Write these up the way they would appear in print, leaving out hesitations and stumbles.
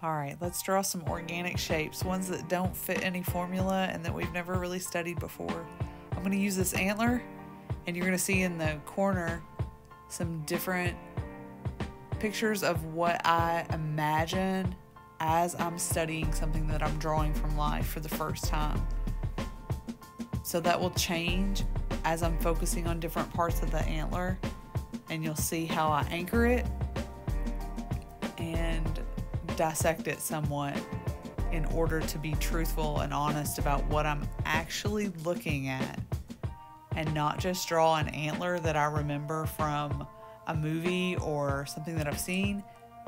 All right, let's draw some organic shapes, ones that don't fit any formula and that we've never really studied before. I'm going to use this antler, and you're going to see in the corner some different pictures of what I imagine as I'm studying something that I'm drawing from life for the first time. So that will change as I'm focusing on different parts of the antler, and you'll see how I anchor it and dissect it somewhat in order to be truthful and honest about what I'm actually looking at, and not just draw an antler that I remember from a movie or something that I've seen,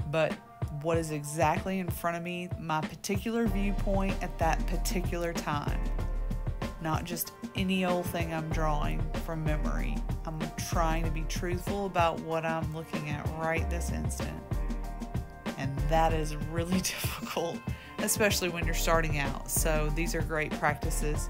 but what is exactly in front of me, my particular viewpoint at that particular time. Not just any old thing I'm drawing from memory. I'm trying to be truthful about what I'm looking at right this instant. And that is really difficult, especially when you're starting out. So these are great practices.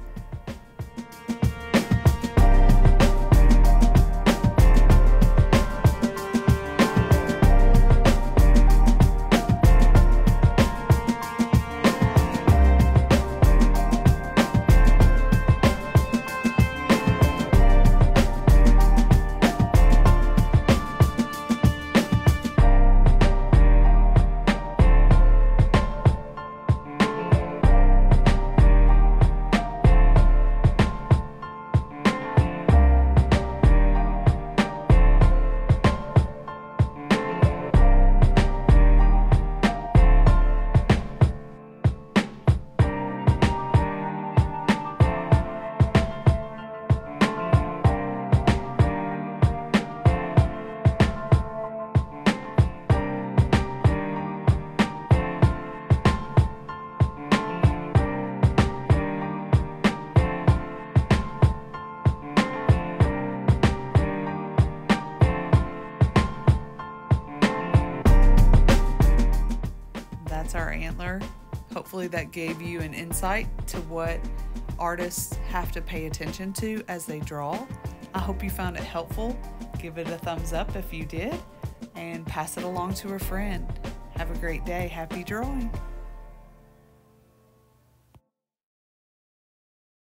That's our antler. Hopefully that gave you an insight to what artists have to pay attention to as they draw. I hope you found it helpful. Give it a thumbs up if you did, and pass it along to a friend. Have a great day. Happy drawing.